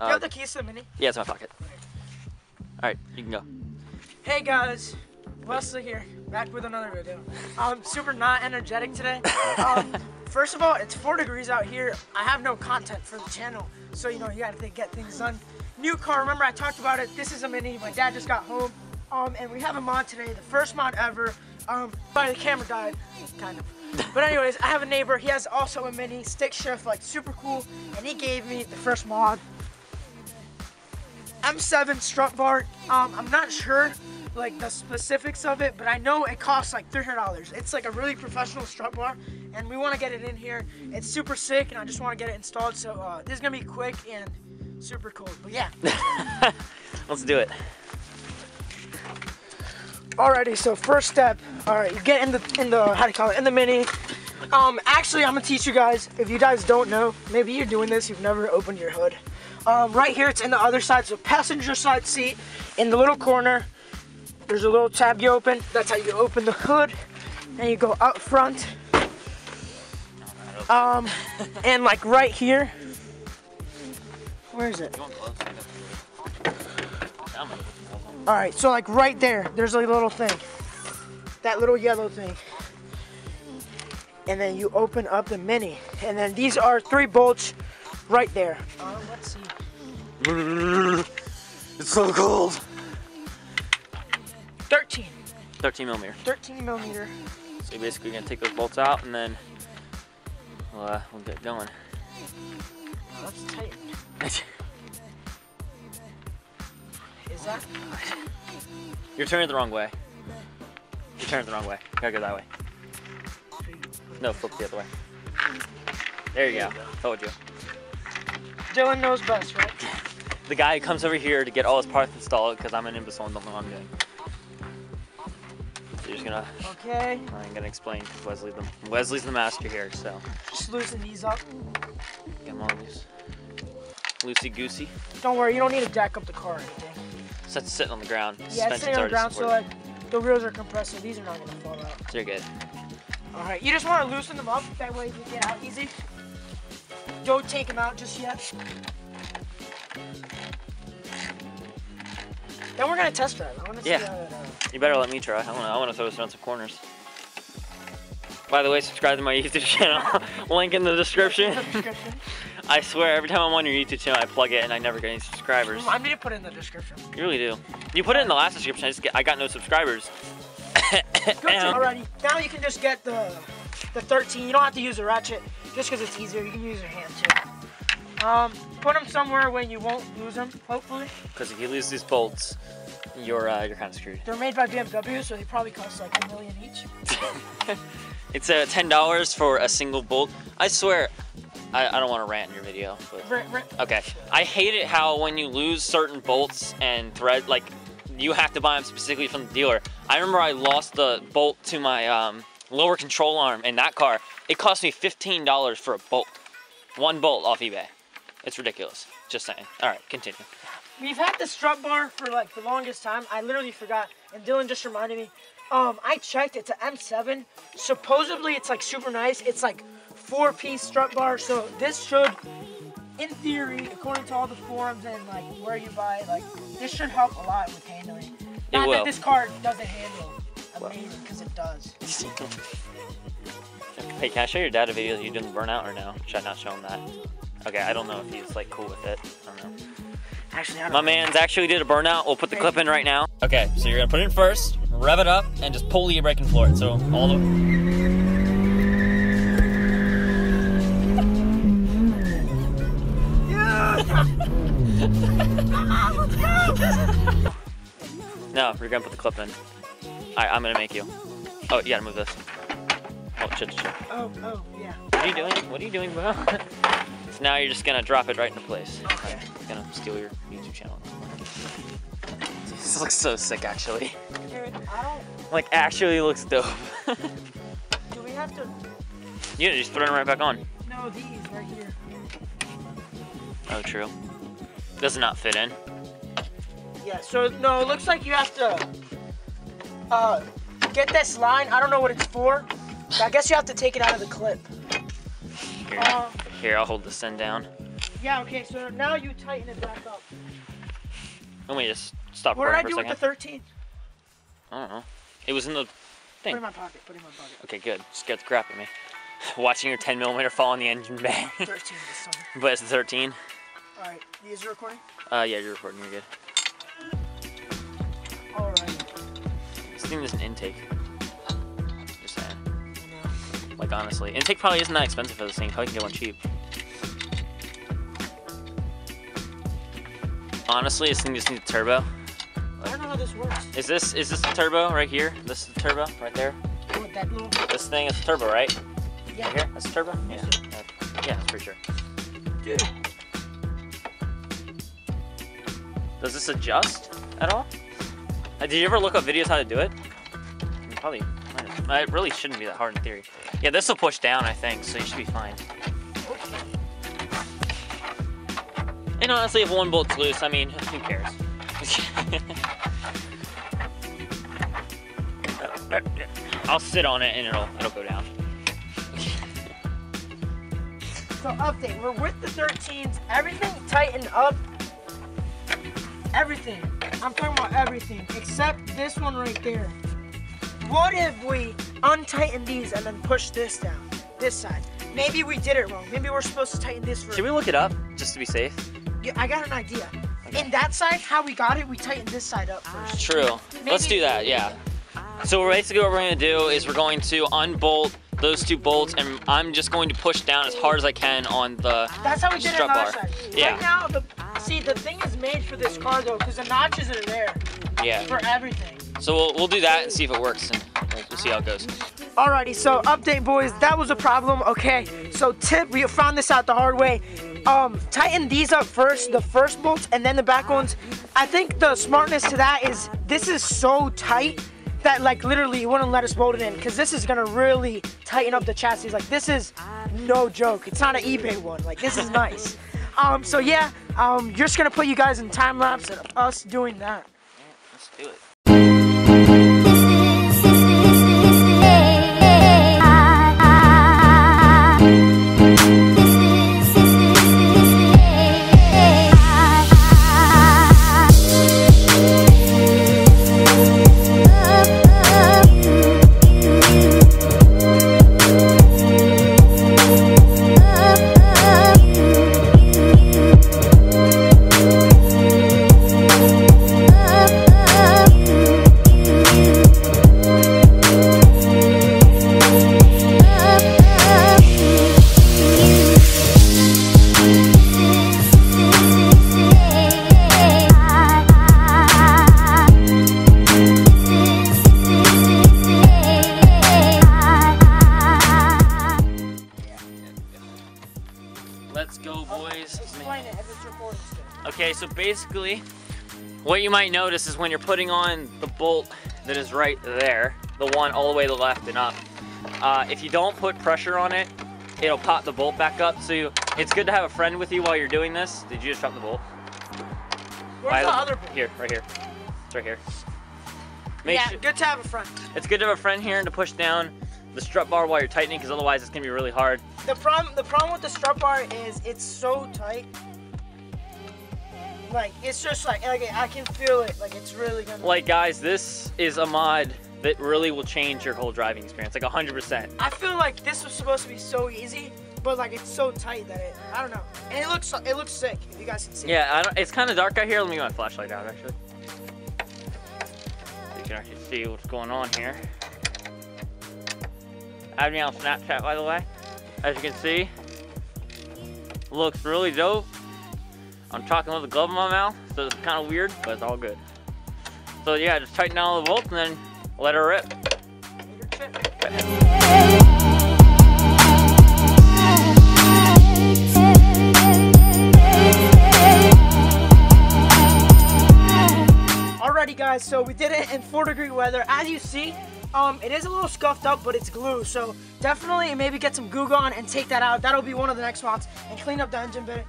Do you have the keys to the Mini? Yeah, it's in my pocket. Alright, you can go. Hey guys, Wesley here, back with another video. I'm super not energetic today. First of all, it's 4 degrees out here. I have no content for the channel, so you know, you gotta get things done. New car, remember I talked about it. This is a Mini. My dad just got home, and we have a mod today, the first mod ever. But the camera died, kind of. But anyways, I have a neighbor. He has also a Mini stick shift, like super cool, and he gave me the first mod. M7 strut bar. I'm not sure like the specifics of it, but I know it costs like $300. It's like a really professional strut bar, and we want to get it in here. It's super sick, and I just want to get it installed. So this is gonna be quick and super cool. But yeah, let's do it. Alrighty, so first step. All right, you get in the how do you call it? In the Mini. Actually, I'm gonna teach you guys. If you guys don't know, maybe you're doing this. You've never opened your hood. Right here, it's in the other side, so passenger side seat. In the little corner, there's a little tab you open. That's how you open the hood. And you go up front. And like right here. Where is it? Alright, so like right there, there's a little thing. That little yellow thing. And then you open up the Mini. And then these are 3 bolts right there. Let's see. It's so cold. 13 millimeter. 13 millimeter. So you're basically gonna take those bolts out, and then we'll get going. Let's tighten. Is that? You're turning the wrong way. You're turning the wrong way. You gotta go that way. No, flip the other way. There you go. Told you. Dylan knows best, right? The guy who comes over here to get all his parts installed because I'm an imbecile and don't know what I'm doing. So you're just gonna. Okay. I'm gonna explain. Wesley's the master here, so. Just loosen these up. Get them all loose. Loosey goosey. Don't worry, you don't need to jack up the car or anything. So it's sitting on the ground. Yeah, it's sitting on the ground, so like the wheels are compressed, so these are not gonna fall out. So you're good. All right, you just want to loosen them up. That way you can get out easy. Don't take them out just yet. Then we're gonna test drive. I want to see how it, You better let me try. I want to throw this around some corners. By the way, subscribe to my YouTube channel. Link in the description. I swear, every time I'm on your YouTube channel, I plug it and I never get any subscribers. Remind me to put it in the description. You really do. You put it in the last description. I got no subscribers. Alrighty. Now you can just get the 13. You don't have to use a ratchet, just because it's easier. You can use your hand too. Put them somewhere where you won't lose them, hopefully. Because if you lose these bolts, you're kind of screwed. They're made by BMW, so they probably cost like $1 million each. It's $10 for a single bolt. I swear, I don't want to rant in your video, but okay. I hate it how when you lose certain bolts and thread, like you have to buy them specifically from the dealer. I remember I lost the bolt to my lower control arm in that car. It cost me $15 for a bolt. 1 bolt off eBay. It's ridiculous. Just saying. All right, continue. We've had the strut bar for like the longest time. I literally forgot, and Dylan just reminded me. I checked, it's an M7. Supposedly it's like super nice. It's like 4-piece strut bar, so this should, in theory, according to all the forums and like where you buy it, like this should help a lot with handling. Not that this car doesn't handle amazing, because it does. Hey, can I show your dad a video of you doing the burnout or no? Should I not show him that? Okay, I don't know if he's like cool with it. I don't know. Actually, I don't My man's actually did a burnout. We'll put the clip in right now. Okay, so you're gonna put it in first, rev it up, and just pull the brake and floor it. So all the No, you're gonna put the clip in. Alright, I'm gonna make you. Oh, you gotta move this. Oh, shit. Oh, yeah. What are you doing? What are you doing, bro? So now you're just gonna drop it right into place. Okay. It's gonna steal your YouTube channel. This looks so sick, actually. Dude, I don't... Like, actually looks dope. Do we have to... Yeah, just throw it right back on. No, these right here. Oh, true. Does not fit in. Yeah, so, no, it looks like you have to... get this line. I don't know what it's for. But I guess you have to take it out of the clip. Here, I'll hold this end down. Yeah, okay, so now you tighten it back up. Let me just stop What did I recording do for a with second. the 13? I don't know. It was in the thing. Put it in my pocket, put it in my pocket. Okay, good. Just get the crap at me. Watching your 10mm fall in the engine bay. 13 this time. But it's 13. Alright, is you recording? Yeah, you're recording. You're good. Alright. This thing is an intake. Just saying. I know. Like, honestly. Intake probably isn't that expensive for this thing. Probably can get one cheap. Honestly, this thing just needs a turbo. I don't know how this works. Is this the turbo right here? This is the turbo right there? What, that little... This thing is a turbo, right? Yeah. Right here? That's a turbo? Yeah. Yeah, that's pretty sure. Dude. Does this adjust at all? Did you ever look up videos how to do it? You probably might have. It really shouldn't be that hard in theory. Yeah, this will push down, I think, so you should be fine. And honestly, if one bolt's loose, I mean, who cares? I'll sit on it and it'll go down. So update, we're with the 13s, everything tightened up. Everything. I'm talking about everything, except this one right there. What if we untighten these and then push this down, this side? Maybe we did it wrong. Maybe we're supposed to tighten this first. Should we look it up, just to be safe? Yeah, I got an idea. In that side, how we got it, we tightened this side up first. True. Let's do that, yeah. So basically what we're going to do is we're going to unbolt those two bolts, and I'm just going to push down as hard as I can on the That's how we did it strut on the bar. other side. Yeah. Right now, the thing is made for this car though, because the notches are there. Yeah. For everything. So we'll do that and see if it works, and we'll see how it goes. Alrighty, so update boys, that was a problem. Okay, so tip, we found this out the hard way. Tighten these up first, the first bolts, and then the back ones. I think the smartness to that is this is so tight that like literally you wouldn't let us bolt it in, because this is gonna really tighten up the chassis. Like this is no joke. It's not an eBay one. Like this is nice. So yeah, just gonna put you guys in time lapse of us doing that. Yeah, let's do it. Let's go, boys. Explain it if it's recording still. Okay, so basically, what you might notice is when you're putting on the bolt that is right there, the one all the way to the left and up, if you don't put pressure on it, it'll pop the bolt back up. So it's good to have a friend with you while you're doing this. Did you just drop the bolt? Where's the other bolt? Here, right here. It's right here. Good to have a friend. It's good to have a friend here and to push down the strut bar while you're tightening, because otherwise it's gonna be really hard. The problem with the strut bar is it's so tight. Like it's just like I can feel it. Like it's really gonna. Like guys, this is a mod that really will change your whole driving experience, like 100%. I feel like this was supposed to be so easy, but like it's so tight that I don't know. And it looks sick. If you guys can see. Yeah, it's kind of dark out here. Let me get my flashlight out actually. You can actually see what's going on here. Add me on Snapchat, by the way. As you can see, looks really dope. I'm talking with a glove in my mouth, so it's kind of weird, but it's all good. So yeah, just tighten down all the bolts and then let her rip. Alrighty guys, so we did it in 4-degree weather. As you see, it is a little scuffed up, but it's glue. So definitely maybe get some Goo Gone and take that out. That'll be one of the next spots, and clean up the engine bay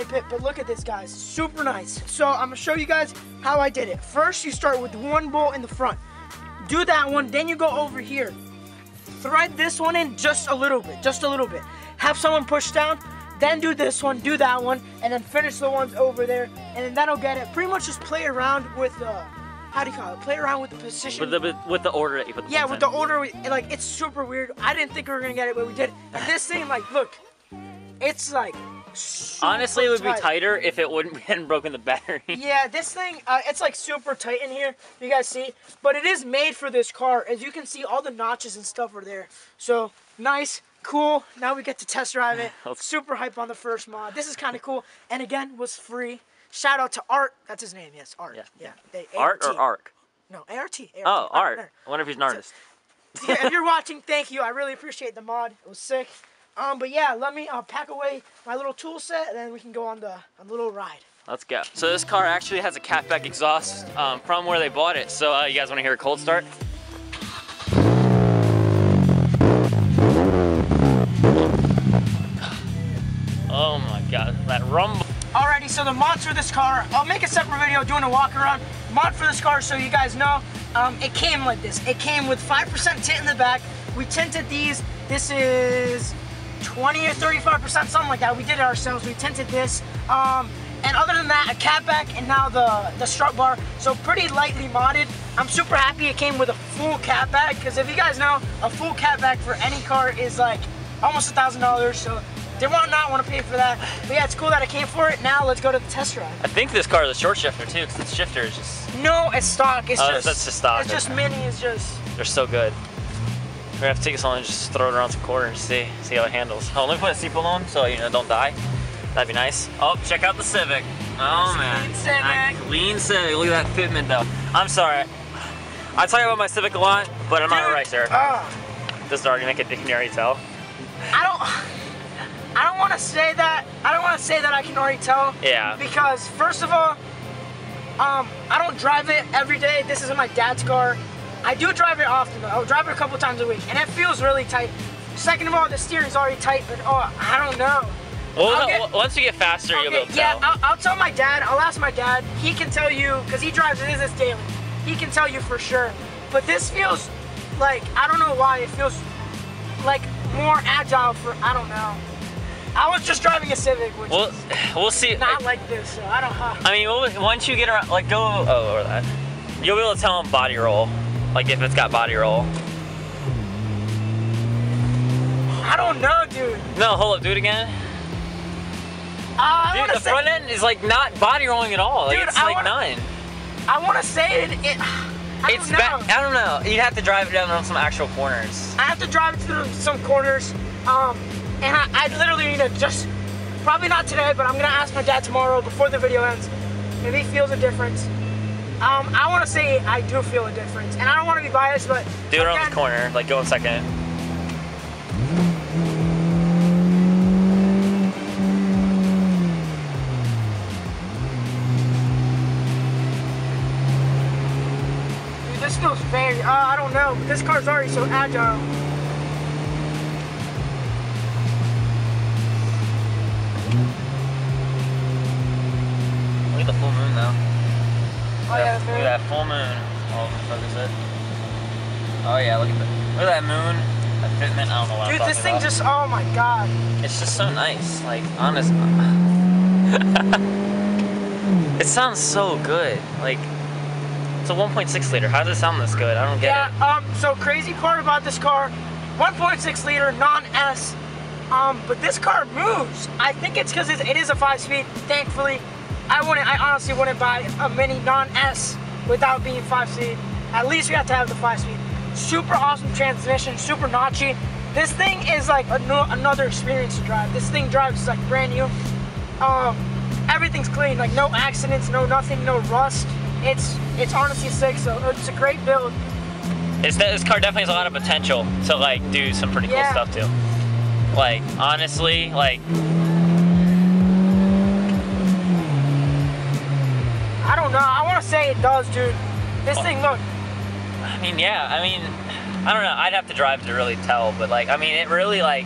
pit. But look at this, guys, super nice. So I'm gonna show you guys how I did it. First, you start with one bolt in the front. Do that one, then you go over here. Thread this one in just a little bit, Have someone push down. then do this one, do that one, and then finish the ones over there, and then that'll get it. Pretty much just play around with the, how do you call it? Play around with the position. With the order that you put the yeah, bolts with in. the order, like, it's super weird. I didn't think we were gonna get it, but we did. And this thing, like, look, it's like honestly, it would be tight. tighter if it hadn't broken the battery. Yeah, this thing, it's like super tight in here. You guys see? But it is made for this car. As you can see, all the notches and stuff are there. So, nice, cool. Now we get to test drive it. Super hype on the first mod. This is kind of cool. And again, was free. Shout out to Art. That's his name, yes, Art. Yeah. Art or Arc? No, ART. Oh, Art. I wonder if he's an artist. So, yeah, if you're watching, thank you. I really appreciate the mod. It was sick. But yeah, let me pack away my little tool set, and then we can go on a little ride. Let's go. So this car actually has a catback exhaust from where they bought it. So you guys want to hear a cold start? Oh my God, that rumble. Alrighty, so the mods for this car, I'll make a separate video doing a walk around. Mod for this car, so you guys know, it came like this. It came with 5% tint in the back. We tinted these. This is 20 or 35%, something like that. We did it ourselves. We tinted this. And other than that, a catback and now the strut bar. So pretty lightly modded. I'm super happy it came with a full catback, because if you guys know, a full catback for any car is like almost $1,000. So they will not want to pay for that. But yeah, it's cool that it came for it. Now let's go to the test drive. I think this car is a short shifter too, because its shifter is just... No, it's stock. It's just... That's just stock. It's just mini. It's just... They're so good. We're gonna have to take this on and just throw it around some corners, see how it handles. Oh, let me put a seatbelt on so you know don't die. That'd be nice. Oh, check out the Civic. Oh man, clean Civic. Clean Civic. Look at that fitment though. I'm sorry. I talk about my Civic a lot, but I'm not a racer. This is already making you can already tell. I don't want to say that. I don't want to say that I can already tell. Yeah. Because first of all, I don't drive it every day. This isn't my dad's car. I do drive it often though. I'll drive it a couple times a week, and it feels really tight. Second of all, the steering's already tight, but I don't know. Well, once you get faster, you'll be able to tell. Yeah, I'll tell my dad. I'll ask my dad. He can tell you, because he drives this daily. He can tell you for sure. But this feels like, I don't know why, it feels like more agile for, I don't know. I was just driving a Civic, which we'll see. Not like this, so I don't know. I mean, once you get around, like or that, you'll be able to tell him body roll. Like if it's got body roll. I don't know, dude. No, hold up, do it again. Dude, the front end is like not body rolling at all. Like, dude, it's like none. I want to say it. I don't know. You'd have to drive it down on some actual corners. I have to drive it through some corners. And I literally need to just, probably not today, but I'm gonna ask my dad tomorrow before the video ends if he feels a difference. I want to say I do feel a difference, and I don't want to be biased, but do it around the corner, like go in second. Dude, this feels very, I don't know, but this car's already so agile. Look at the full moon though. Oh yeah, look at that full moon. Oh, focus it. Oh yeah, look at that moon. That fitment, I don't know what I'm talking about. Dude, this thing just, oh my God. It's just so nice, like, honest. It sounds so good. Like, it's a 1.6 liter. How does it sound this good? I don't get it. Yeah, so crazy part about this car, 1.6 liter, non-S, but this car moves. I think it's because it is a 5-speed, thankfully. I honestly wouldn't buy a mini non-S without being 5-speed. At least we have to have the 5-speed. Super awesome transmission, super notchy. This thing is like another experience to drive. This thing drives like brand new. Everything's clean, like no accidents, no nothing, no rust. It's honestly sick, so it's a great build. This car definitely has a lot of potential to like do some pretty cool stuff too. Like, honestly, like, I don't know. I want to say it does, dude. This thing, look. I mean, yeah. I mean, I don't know. I'd have to drive to really tell, but like, I mean, it really like.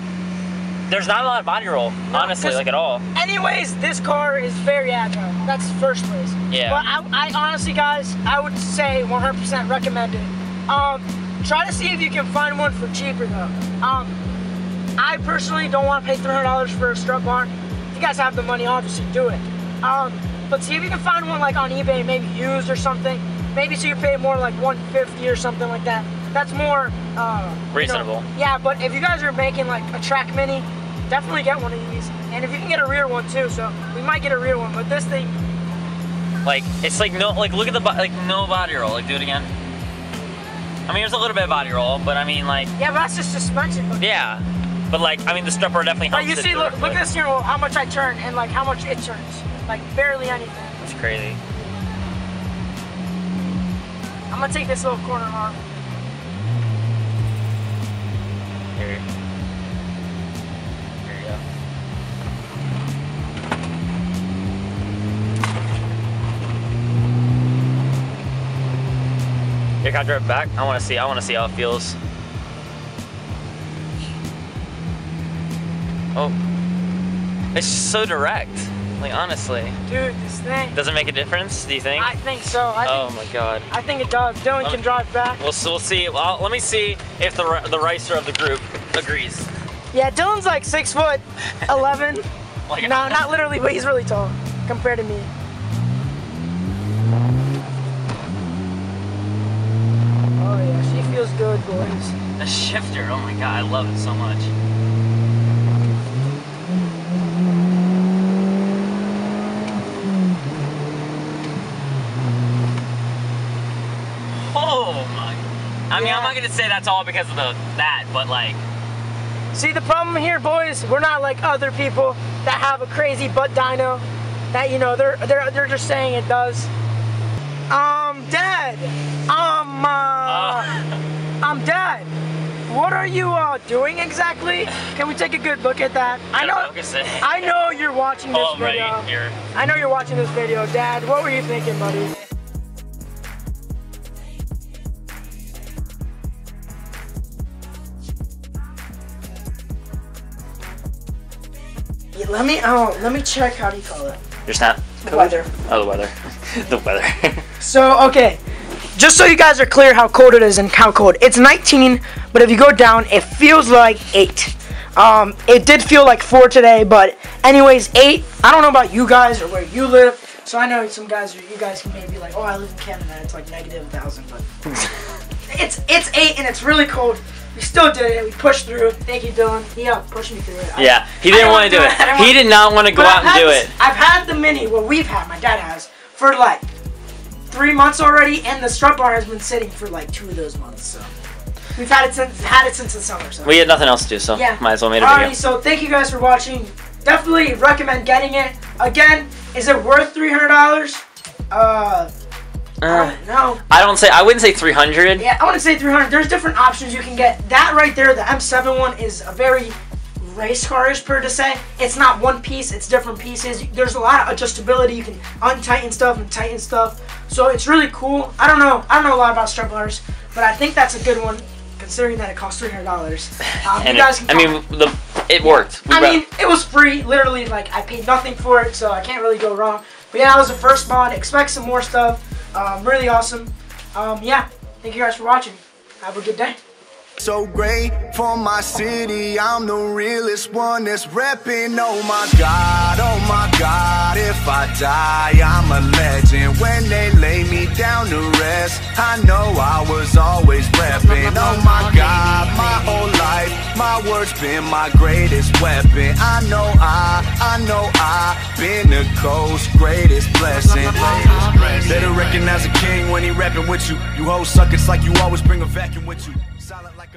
There's not a lot of body roll, honestly, like at all. Anyways, this car is very agile. That's the first place. Yeah. But I honestly, guys, I would say 100% recommend it. Try to see if you can find one for cheaper though. I personally don't want to pay $300 for a strut bar. you guys have the money, obviously do it. But see if you can find one like on eBay, maybe used or something. Maybe so you pay more like $150 or something like that. That's more reasonable. You know, yeah, but if you guys are making like a track mini, definitely get one of these. And if you can get a rear one too, so we might get a rear one. But this thing, like, it's like no, like look at the like no body roll. Like do it again. I mean, there's a little bit of body roll, but I mean like. Yeah, but that's just suspension. But yeah, but like I mean the strut bar definitely helps. But you see, look at this steering wheel, how much I turn and like how much it turns. Like barely anything. That's crazy. I'm gonna take this little corner arm. Here you go. Here, can I drive back? I wanna see how it feels. Oh. It's just so direct. Like honestly. Dude, this thing. Does it make a difference, do you think? I think so. Oh my god. I think it does. Dylan can drive back. We'll see. Well, let me see if the racer of the group agrees. Yeah, Dylan's like 6'11". Like, no, not literally, but he's really tall compared to me. Oh yeah, she feels good, boys. The shifter, oh my god, I love it so much. Oh my! I mean, I'm not gonna say that's all because of that, but like. See, the problem here, boys, we're not like other people that have a crazy butt dyno. That you know, they're just saying it does. Dad. Dad. What are you doing exactly? Can we take a good look at that? I know you're watching this video. Right here. I know you're watching this video, Dad. What were you thinking, buddy? Let me check. How do you call it? Your snap. The weather. Oh, the weather. The weather. So okay, just so you guys are clear how cold it is and how cold. It's 19, but if you go down, it feels like 8. It did feel like 4 today, but anyways, 8. I don't know about you guys or where you live. So I know some guys, you guys can maybe be like, oh, I live in Canada. It's like -1,000, but it's 8 and it's really cold. We still did it. We pushed through it. Thank you, Dylan. He pushed me through it. Yeah, he didn't want to do it. He did not want to go out and do it. I've had the mini, well, we've had, my dad has, for like 3 months already, and the strut bar has been sitting for like 2 of those months. So we've had it since the summer. So we had nothing else to do, so yeah, might as well make a video. Alrighty, so thank you guys for watching. Definitely recommend getting it. Again, is it worth $300? No. I wouldn't say 300. Yeah, I wouldn't say 300. There's different options you can get. That right there, the M7 one, is a very race car-ish per se. It's not one piece, it's different pieces. There's a lot of adjustability. You can untighten stuff and tighten stuff. So it's really cool. I don't know a lot about strut bars, but I think that's a good one considering that it costs $300. And you guys can it worked. It was free, literally. Like, I paid nothing for it, so I can't really go wrong. But yeah, that was the first mod. Expect some more stuff. Really awesome. Yeah, thank you guys for watching. Have a good day. So great for my city, I'm the realest one that's reppin'. Oh my God, if I die, I'm a legend. When they lay me down to rest, I know I was always reppin'. Oh my God, my whole life, my word's been my greatest weapon. I know I been the coast's greatest blessing. Better recognize a king when he reppin' with you. You hoes suck, it's like you always bring a vacuum with you. Silent like a